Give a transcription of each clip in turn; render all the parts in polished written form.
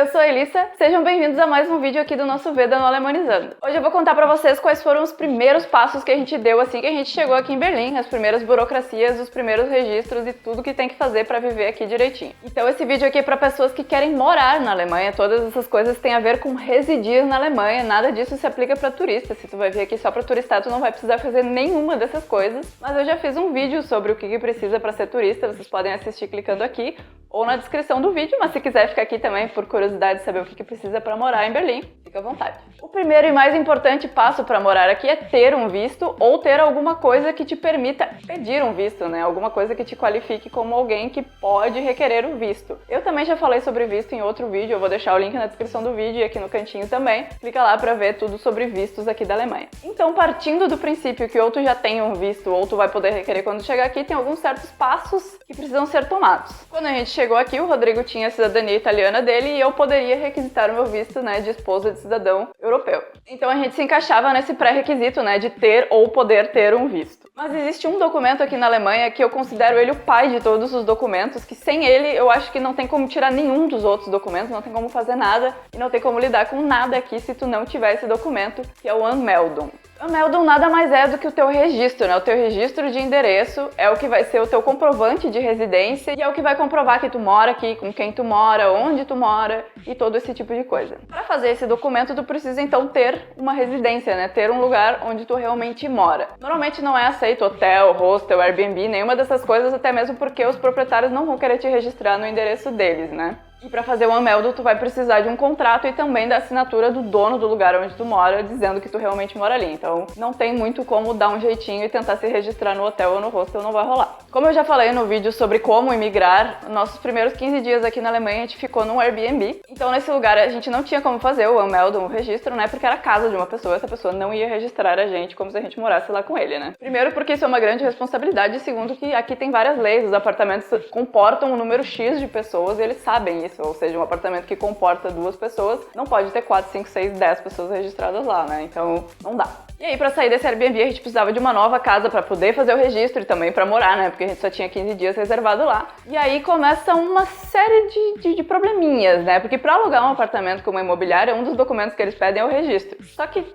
eu sou a Elissa, sejam bem-vindos a mais um vídeo aqui do nosso Veda no Alemanizando. Hoje eu vou contar pra vocês quais foram os primeiros passos que a gente deu assim que a gente chegou aqui em Berlim, as primeiras burocracias, os primeiros registros e tudo que tem que fazer pra viver aqui direitinho. Então esse vídeo aqui é pra pessoas que querem morar na Alemanha, todas essas coisas têm a ver com residir na Alemanha, nada disso se aplica pra turista. Se tu vai vir aqui só pra turistar, tu não vai precisar fazer nenhuma dessas coisas, mas eu já fiz um vídeo sobre o que precisa pra ser turista, vocês podem assistir clicando aqui ou na descrição do vídeo, mas se quiser ficar aqui também por curiosidade de saber o que precisa para morar em Berlim, fica à vontade. O primeiro e mais importante passo para morar aqui é ter um visto ou ter alguma coisa que te permita pedir um visto, né? Alguma coisa que te qualifique como alguém que pode requerer o visto. Eu também já falei sobre visto em outro vídeo, eu vou deixar o link na descrição do vídeo e aqui no cantinho também. Clica lá para ver tudo sobre vistos aqui da Alemanha. Então, partindo do princípio que ou tu já tem um visto ou tu vai poder requerer quando chegar aqui, tem alguns certos passos que precisam ser tomados. Quando a gente chegou aqui, o Rodrigo tinha a cidadania italiana dele e eu poderia requisitar o meu visto, né, de esposa de cidadão europeu. Então a gente se encaixava nesse pré-requisito, né, de ter ou poder ter um visto. Mas existe um documento aqui na Alemanha que eu considero ele o pai de todos os documentos, que sem ele eu acho que não tem como tirar nenhum dos outros documentos, não tem como fazer nada e não tem como lidar com nada aqui se tu não tiver esse documento, que é o Anmeldung. Anmeldung nada mais é do que o teu registro, né? O teu registro de endereço é o que vai ser o teu comprovante de residência e é o que vai comprovar que tu mora aqui, com quem tu mora, onde tu mora e todo esse tipo de coisa. Para fazer esse documento, tu precisa então ter uma residência, né? Ter um lugar onde tu realmente mora. Normalmente não é aceito hotel, hostel, Airbnb, nenhuma dessas coisas, até mesmo porque os proprietários não vão querer te registrar no endereço deles, né? E para fazer o Anmeldung, tu vai precisar de um contrato e também da assinatura do dono do lugar onde tu mora, dizendo que tu realmente mora ali. Então, não tem muito como dar um jeitinho e tentar se registrar no hotel ou no hostel, não vai rolar. Como eu já falei no vídeo sobre como imigrar, nossos primeiros 15 dias aqui na Alemanha a gente ficou num Airbnb. Então, nesse lugar a gente não tinha como fazer o Anmeldung, o registro, né? Porque era a casa de uma pessoa, essa pessoa não ia registrar a gente como se a gente morasse lá com ele, né? Primeiro porque isso é uma grande responsabilidade e segundo que aqui tem várias leis, os apartamentos comportam um número X de pessoas e eles sabem isso. Ou seja, um apartamento que comporta 2 pessoas não pode ter 4, 5, 6, 10 pessoas registradas lá, né? Então, não dá. E aí, pra sair desse Airbnb, a gente precisava de uma nova casa pra poder fazer o registro e também pra morar, né? Porque a gente só tinha 15 dias reservado lá. E aí começa uma série de probleminhas, né? Porque pra alugar um apartamento como imobiliária, um dos documentos que eles pedem é o registro. Só que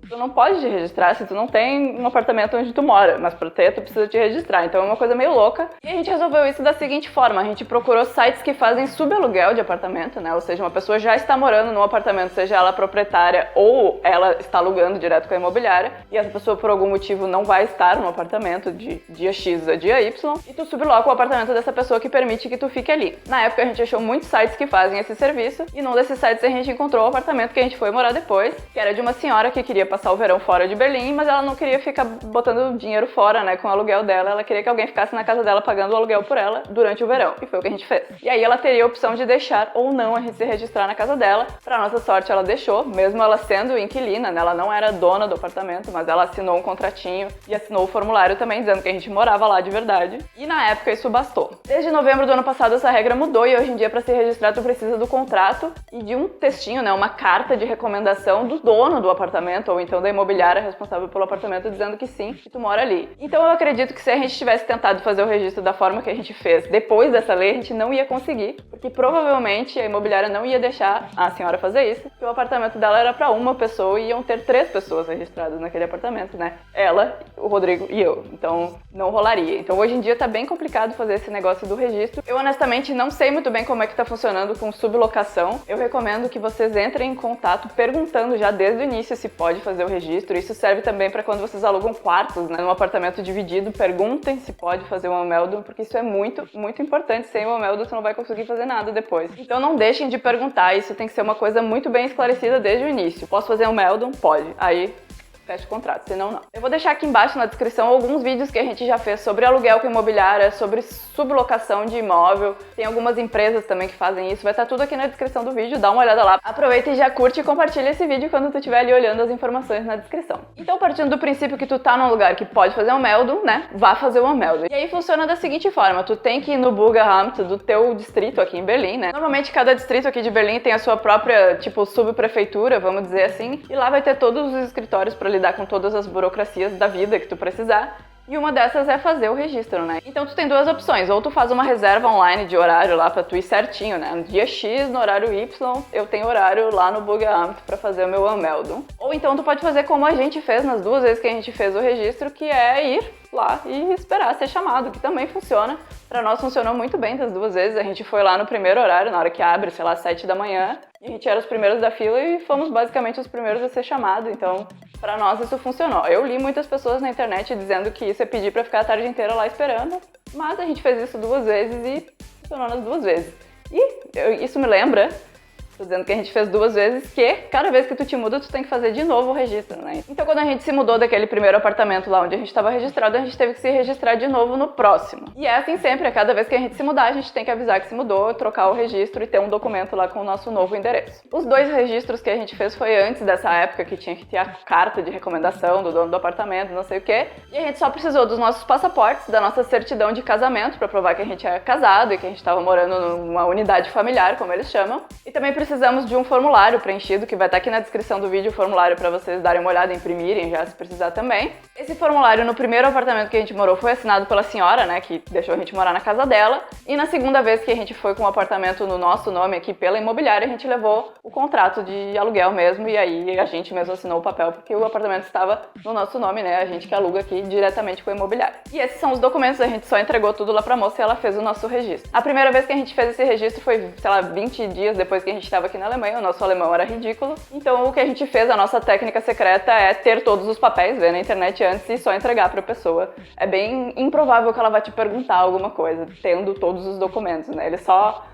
tu não pode te registrar se tu não tem um apartamento onde tu mora, mas pra ter tu precisa te registrar, então é uma coisa meio louca. E a gente resolveu isso da seguinte forma, a gente procurou sites que fazem subaluguel de apartamento, né, ou seja, uma pessoa já está morando num apartamento, seja ela proprietária ou ela está alugando direto com a imobiliária, e essa pessoa por algum motivo não vai estar no apartamento de dia X a dia Y, e tu subloca o apartamento dessa pessoa que permite que tu fique ali. Na época a gente achou muitos sites que fazem esse serviço, e num desses sites a gente encontrou o apartamento que a gente foi morar depois, que era de uma senhora que queria passar o verão fora de Berlim, mas ela não queria ficar botando dinheiro fora, né, com o aluguel dela. Ela queria que alguém ficasse na casa dela pagando o aluguel por ela durante o verão. E foi o que a gente fez. E aí ela teria a opção de deixar ou não a gente se registrar na casa dela. Pra nossa sorte, ela deixou, mesmo ela sendo inquilina, né, ela não era dona do apartamento, mas ela assinou um contratinho e assinou o formulário também, dizendo que a gente morava lá de verdade. E na época isso bastou. Desde novembro do ano passado essa regra mudou e hoje em dia pra se registrar tu precisa do contrato e de um textinho, né, uma carta de recomendação do dono do apartamento ou então da imobiliária responsável pelo apartamento dizendo que sim, que tu mora ali. Então eu acredito que se a gente tivesse tentado fazer o registro da forma que a gente fez depois dessa lei, a gente não ia conseguir, porque provavelmente a imobiliária não ia deixar a senhora fazer isso, porque o apartamento dela era para uma pessoa e iam ter 3 pessoas registradas naquele apartamento, né? Ela, o Rodrigo e eu. Então não rolaria. Então hoje em dia tá bem complicado fazer esse negócio do registro. Eu honestamente não sei muito bem como é que tá funcionando com sublocação. Eu recomendo que vocês entrem em contato perguntando já desde o início se pode fazer o registro. Isso serve também para quando vocês alugam quartos, né, num apartamento dividido, perguntem se pode fazer um Anmeldung, porque isso é muito, muito importante. Sem o Anmeldung você não vai conseguir fazer nada depois. Então não deixem de perguntar, isso tem que ser uma coisa muito bem esclarecida desde o início. Posso fazer um Anmeldung? Pode. Aí fecha o contrato, senão não. Eu vou deixar aqui embaixo na descrição alguns vídeos que a gente já fez sobre aluguel com imobiliária, sobre sublocação de imóvel. Tem algumas empresas também que fazem isso, vai estar tudo aqui na descrição do vídeo, dá uma olhada lá. Aproveita e já curte e compartilha esse vídeo quando tu estiver ali olhando as informações na descrição. Então, partindo do princípio que tu tá num lugar que pode fazer um Anmeldung, né, vá fazer um Anmeldung. E aí funciona da seguinte forma, tu tem que ir no Bürgeramt do teu distrito aqui em Berlim, né. Normalmente cada distrito aqui de Berlim tem a sua própria, tipo, subprefeitura, vamos dizer assim, e lá vai ter todos os escritórios para lidar com todas as burocracias da vida que tu precisar. E uma dessas é fazer o registro, né? Então tu tem duas opções, ou tu faz uma reserva online de horário lá pra tu ir certinho, né? No dia X, no horário Y, eu tenho horário lá no Bugamp pra fazer o meu Unmeldung. Ou então tu pode fazer como a gente fez nas duas vezes que a gente fez o registro, que é ir lá e esperar ser chamado, que também funciona. Pra nós funcionou muito bem das duas vezes. A gente foi lá no primeiro horário, na hora que abre, sei lá, 7 da manhã. E a gente era os primeiros da fila e fomos basicamente os primeiros a ser chamado. Então, pra nós isso funcionou. Eu li muitas pessoas na internet dizendo que isso é pedir pra ficar a tarde inteira lá esperando. Mas a gente fez isso duas vezes e funcionou nas duas vezes. E isso me lembra... Tô dizendo que a gente fez duas vezes, que cada vez que tu te muda, tu tem que fazer de novo o registro, né? Então, quando a gente se mudou daquele primeiro apartamento lá onde a gente estava registrado, a gente teve que se registrar de novo no próximo. E é assim sempre, a cada vez que a gente se mudar, a gente tem que avisar que se mudou, trocar o registro e ter um documento lá com o nosso novo endereço. Os dois registros que a gente fez foi antes dessa época, que tinha que ter a carta de recomendação do dono do apartamento, não sei o quê. E a gente só precisou dos nossos passaportes, da nossa certidão de casamento, pra provar que a gente era casado e que a gente estava morando numa unidade familiar, como eles chamam. E também precisamos de um formulário preenchido, que vai estar aqui na descrição do vídeo, o formulário para vocês darem uma olhada, imprimirem já se precisar também. Esse formulário no primeiro apartamento que a gente morou foi assinado pela senhora, né, que deixou a gente morar na casa dela. E na segunda vez que a gente foi com o apartamento no nosso nome aqui pela imobiliária, a gente levou o contrato de aluguel mesmo, e aí a gente mesmo assinou o papel, porque o apartamento estava no nosso nome, né, a gente que aluga aqui diretamente com a imobiliária. E esses são os documentos, a gente só entregou tudo lá pra moça e ela fez o nosso registro. A primeira vez que a gente fez esse registro foi, sei lá, 20 dias depois que a gente estava aqui na Alemanha, o nosso alemão era ridículo. Então o que a gente fez, a nossa técnica secreta é ter todos os papéis, ver na internet antes e só entregar pra pessoa. É bem improvável que ela vai te perguntar alguma coisa, tendo todos os documentos, né? Eles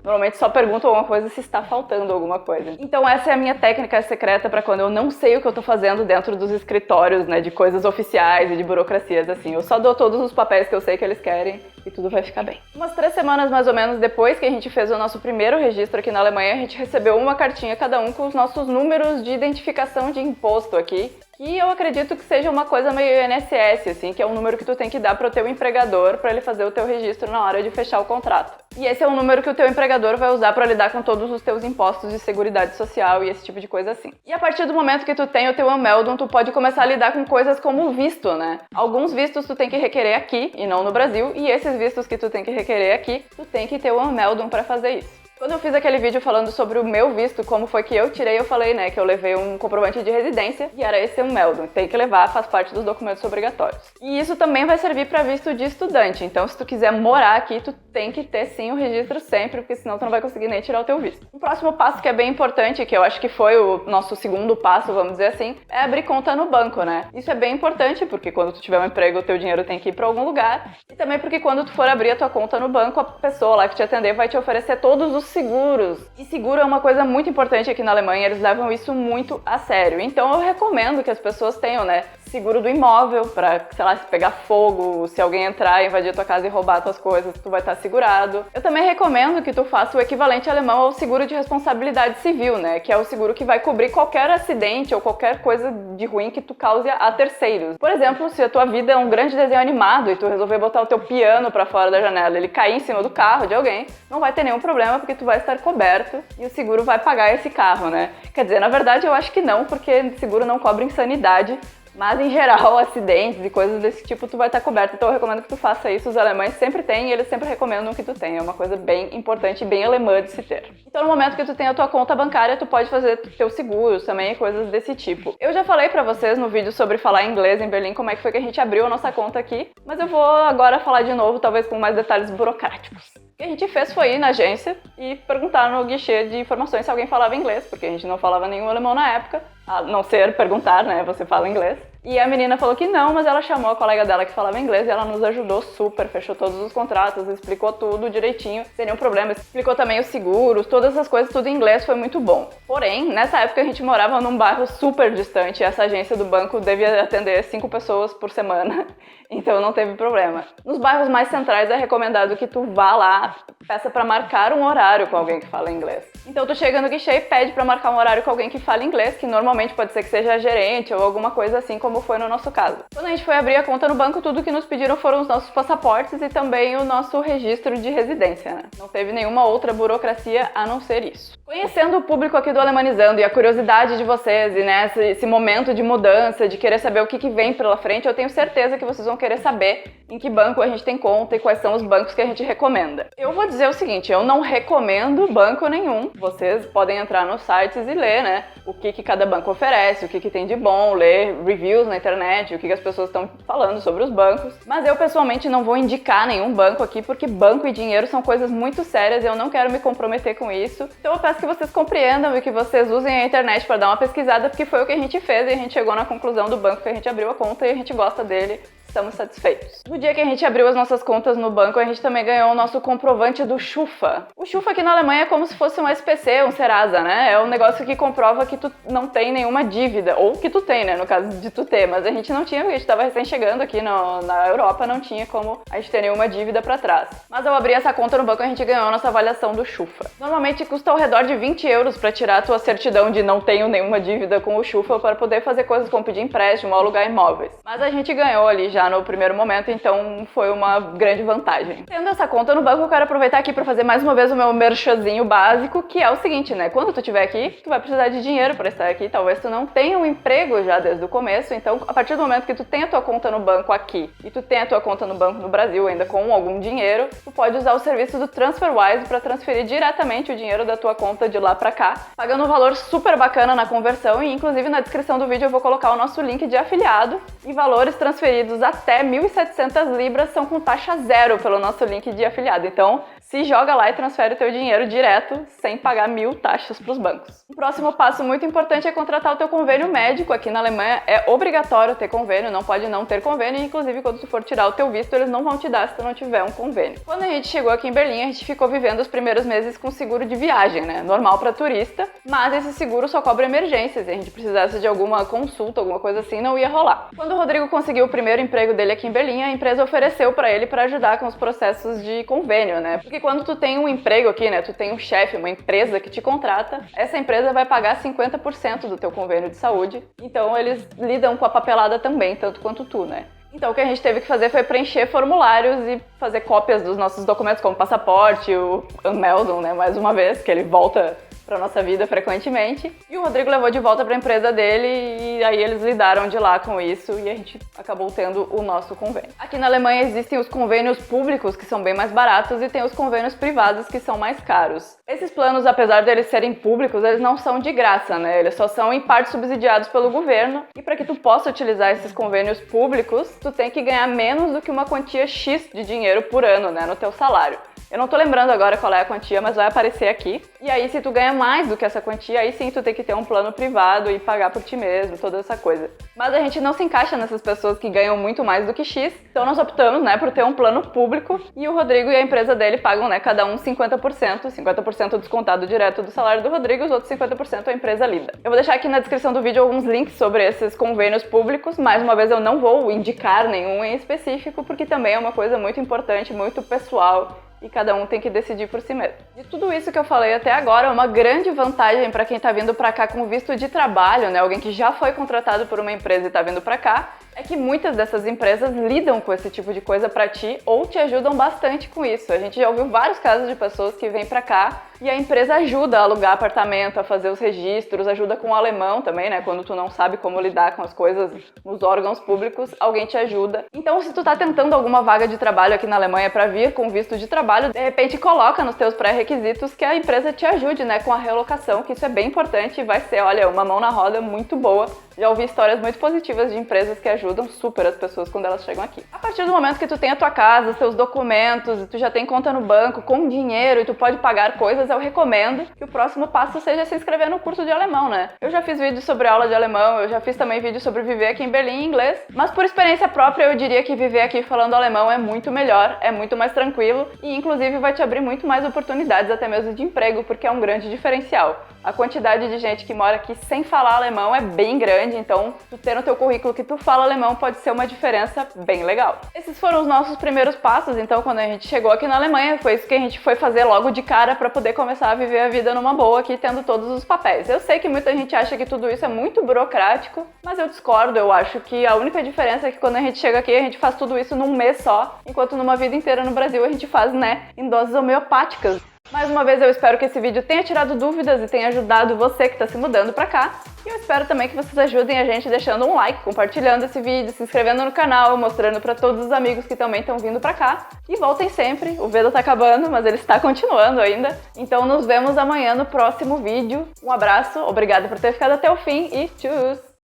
normalmente só perguntam alguma coisa se está faltando alguma coisa. Então essa é a minha técnica secreta pra quando eu não sei o que eu tô fazendo dentro dos escritórios, né, de coisas oficiais e de burocracias, assim. Eu só dou todos os papéis que eu sei que eles querem e tudo vai ficar bem. Umas 3 semanas mais ou menos depois que a gente fez o nosso primeiro registro aqui na Alemanha, a gente recebeu uma cartinha cada um com os nossos números de identificação de imposto aqui, que eu acredito que seja uma coisa meio INSS, assim, que é um número que tu tem que dar pro teu empregador para ele fazer o teu registro na hora de fechar o contrato. E esse é um número que o teu empregador vai usar para lidar com todos os teus impostos de seguridade social e esse tipo de coisa assim. E a partir do momento que tu tem o teu Unmeldung, tu pode começar a lidar com coisas como visto, né? Alguns vistos tu tem que requerer aqui e não no Brasil, e esses vistos que tu tem que requerer aqui, tu tem que ter o Unmeldung para fazer isso. Quando eu fiz aquele vídeo falando sobre o meu visto, como foi que eu tirei, eu falei, né, que eu levei um comprovante de residência e era esse Unmeldung. Tem que levar, faz parte dos documentos obrigatórios. E isso também vai servir para visto de estudante. Então, se tu quiser morar aqui, tu tem que ter sim o registro sempre, porque senão tu não vai conseguir nem tirar o teu visto. O próximo passo que é bem importante, que eu acho que foi o nosso segundo passo, vamos dizer assim, é abrir conta no banco, né? Isso é bem importante, porque quando tu tiver um emprego, o teu dinheiro tem que ir para algum lugar. E também porque quando tu for abrir a tua conta no banco, a pessoa lá que te atender vai te oferecer todos os seguros. E seguro é uma coisa muito importante aqui na Alemanha, eles levam isso muito a sério. Então eu recomendo que as pessoas tenham, né, seguro do imóvel, pra, sei lá, se pegar fogo, se alguém entrar, invadir a tua casa e roubar tuas coisas, tu vai estar segurado. Eu também recomendo que tu faça o equivalente alemão ao seguro de responsabilidade civil, né, que é o seguro que vai cobrir qualquer acidente ou qualquer coisa de ruim que tu cause a terceiros. Por exemplo, se a tua vida é um grande desenho animado e tu resolver botar o teu piano pra fora da janela, ele cair em cima do carro de alguém, não vai ter nenhum problema porque tu vai estar coberto e o seguro vai pagar esse carro, né? Quer dizer, na verdade eu acho que não, porque seguro não cobre insanidade. Mas, em geral, acidentes e coisas desse tipo, tu vai estar coberto. Então, eu recomendo que tu faça isso. Os alemães sempre têm e eles sempre recomendam que tu tenha. É uma coisa bem importante e bem alemã de se ter. Então, no momento que tu tem a tua conta bancária, tu pode fazer teus seguros também, coisas desse tipo. Eu já falei pra vocês no vídeo sobre falar inglês em Berlim, como é que foi que a gente abriu a nossa conta aqui. Mas eu vou agora falar de novo, talvez com mais detalhes burocráticos. O que a gente fez foi ir na agência e perguntar no guichê de informações se alguém falava inglês, porque a gente não falava nenhum alemão na época, a não ser perguntar, né, você fala inglês. E a menina falou que não, mas ela chamou a colega dela que falava inglês e ela nos ajudou super, fechou todos os contratos, explicou tudo direitinho, sem nenhum problema, explicou também os seguros, todas essas coisas, tudo em inglês, foi muito bom. Porém, nessa época a gente morava num bairro super distante e essa agência do banco devia atender 5 pessoas por semana, então não teve problema. Nos bairros mais centrais é recomendado que tu vá lá, peça pra marcar um horário com alguém que fala inglês. Então tu chega no guichê e pede pra marcar um horário com alguém que fala inglês, que normalmente pode ser que seja gerente ou alguma coisa assim como como foi no nosso caso. Quando a gente foi abrir a conta no banco, tudo que nos pediram foram os nossos passaportes e também o nosso registro de residência, né? Não teve nenhuma outra burocracia a não ser isso. Conhecendo o público aqui do Alemanizando e a curiosidade de vocês e né, esse momento de mudança, de querer saber o que vem pela frente, eu tenho certeza que vocês vão querer saber em que banco a gente tem conta e quais são os bancos que a gente recomenda. Eu vou dizer o seguinte, eu não recomendo banco nenhum. Vocês podem entrar nos sites e ler, né, o que cada banco oferece, o que tem de bom, ler reviews na internet, o que as pessoas estão falando sobre os bancos. Mas eu pessoalmente não vou indicar nenhum banco aqui, porque banco e dinheiro são coisas muito sérias e eu não quero me comprometer com isso. Então eu peço que vocês compreendam e que vocês usem a internet para dar uma pesquisada, porque foi o que a gente fez e a gente chegou na conclusão do banco que a gente abriu a conta e a gente gosta dele. Estamos satisfeitos. No dia que a gente abriu as nossas contas no banco, a gente também ganhou o nosso comprovante do Schufa. O Schufa aqui na Alemanha é como se fosse um SPC, um Serasa, né? É um negócio que comprova que tu não tem nenhuma dívida, ou que tu tem, né? No caso de tu ter, mas a gente não tinha, porque a gente estava recém chegando aqui na Europa, não tinha como a gente ter nenhuma dívida para trás. Mas ao abrir essa conta no banco, a gente ganhou a nossa avaliação do Schufa. Normalmente custa ao redor de 20 euros para tirar a tua certidão de não tenho nenhuma dívida com o Schufa para poder fazer coisas como pedir empréstimo ou alugar imóveis. Mas a gente ganhou ali já no primeiro momento, então foi uma grande vantagem. Tendo essa conta no banco, eu quero aproveitar aqui para fazer mais uma vez o meu merchanzinho básico, que é o seguinte, né? Quando tu estiver aqui, tu vai precisar de dinheiro para estar aqui, talvez tu não tenha um emprego já desde o começo, então a partir do momento que tu tem a tua conta no banco aqui e tu tem a tua conta no banco no Brasil ainda com algum dinheiro, tu pode usar o serviço do TransferWise para transferir diretamente o dinheiro da tua conta de lá para cá, pagando um valor super bacana na conversão e inclusive na descrição do vídeo eu vou colocar o nosso link de afiliado e valores transferidos até 1.700 libras são com taxa zero pelo nosso link de afiliado. Então, se joga lá e transfere o teu dinheiro direto, sem pagar 1.000 taxas para os bancos. O próximo passo muito importante é contratar o teu convênio médico. Aqui na Alemanha é obrigatório ter convênio, não pode não ter convênio. Inclusive, quando tu for tirar o teu visto, eles não vão te dar se tu não tiver um convênio. Quando a gente chegou aqui em Berlim, a gente ficou vivendo os primeiros meses com seguro de viagem, né? Normal para turista, mas esse seguro só cobre emergências. Se a gente precisasse de alguma consulta, alguma coisa assim, não ia rolar. Quando o Rodrigo conseguiu o primeiro emprego dele aqui em Berlim, a empresa ofereceu para ele para ajudar com os processos de convênio, né? Porque quando tu tem um emprego aqui, né, tu tem um chefe, uma empresa que te contrata, essa empresa vai pagar 50% do teu convênio de saúde, então eles lidam com a papelada também, tanto quanto tu, né? Então o que a gente teve que fazer foi preencher formulários e fazer cópias dos nossos documentos, como passaporte, o Anmeldung, né, mais uma vez, que ele volta para nossa vida frequentemente. E o Rodrigo levou de volta para a empresa dele e aí eles lidaram de lá com isso e a gente acabou tendo o nosso convênio. Aqui na Alemanha existem os convênios públicos que são bem mais baratos e tem os convênios privados que são mais caros. Esses planos, apesar de eles serem públicos, eles não são de graça, né? Eles só são em parte subsidiados pelo governo e para que tu possa utilizar esses convênios públicos, tu tem que ganhar menos do que uma quantia X de dinheiro por ano, né, no teu salário. Eu não tô lembrando agora qual é a quantia, mas vai aparecer aqui. E aí, se tu ganha mais do que essa quantia, aí sim tu tem que ter um plano privado e pagar por ti mesmo, toda essa coisa. Mas a gente não se encaixa nessas pessoas que ganham muito mais do que X, então nós optamos, né, por ter um plano público e o Rodrigo e a empresa dele pagam, né, cada um 50% descontado direto do salário do Rodrigo e os outros 50% a empresa lida. Eu vou deixar aqui na descrição do vídeo alguns links sobre esses convênios públicos. Mais uma vez, eu não vou indicar nenhum em específico, porque também é uma coisa muito importante, muito pessoal, e cada um tem que decidir por si mesmo. De tudo isso que eu falei até agora, uma grande vantagem para quem está vindo para cá com visto de trabalho, né, alguém que já foi contratado por uma empresa e está vindo para cá, é que muitas dessas empresas lidam com esse tipo de coisa para ti ou te ajudam bastante com isso. A gente já ouviu vários casos de pessoas que vêm para cá e a empresa ajuda a alugar apartamento, a fazer os registros, ajuda com o alemão também, né? Quando tu não sabe como lidar com as coisas nos órgãos públicos, alguém te ajuda. Então, se tu tá tentando alguma vaga de trabalho aqui na Alemanha para vir com visto de trabalho, de repente coloca nos teus pré-requisitos que a empresa te ajude, né, com a relocação, que isso é bem importante e vai ser, olha, uma mão na roda muito boa. Já ouvi histórias muito positivas de empresas que ajudam super as pessoas quando elas chegam aqui. A partir do momento que tu tem a tua casa, os teus documentos, e tu já tem conta no banco com dinheiro e tu pode pagar coisas, eu recomendo que o próximo passo seja se inscrever no curso de alemão, né? Eu já fiz vídeo sobre aula de alemão, eu já fiz também vídeo sobre viver aqui em Berlim em inglês, mas por experiência própria eu diria que viver aqui falando alemão é muito melhor, é muito mais tranquilo e inclusive vai te abrir muito mais oportunidades até mesmo de emprego, porque é um grande diferencial. A quantidade de gente que mora aqui sem falar alemão é bem grande, então tu ter no teu currículo que tu fala alemão pode ser uma diferença bem legal. Esses foram os nossos primeiros passos, então quando a gente chegou aqui na Alemanha, foi isso que a gente foi fazer logo de cara para poder começar a viver a vida numa boa aqui, tendo todos os papéis. Eu sei que muita gente acha que tudo isso é muito burocrático, mas eu discordo. Eu acho que a única diferença é que quando a gente chega aqui, a gente faz tudo isso num mês só, enquanto numa vida inteira no Brasil a gente faz, né, em doses homeopáticas. Mais uma vez eu espero que esse vídeo tenha tirado dúvidas e tenha ajudado você que está se mudando pra cá. E eu espero também que vocês ajudem a gente deixando um like, compartilhando esse vídeo, se inscrevendo no canal, mostrando pra todos os amigos que também estão vindo pra cá. E voltem sempre, o Veda tá acabando, mas ele está continuando ainda. Então nos vemos amanhã no próximo vídeo. Um abraço, obrigada por ter ficado até o fim e tchau!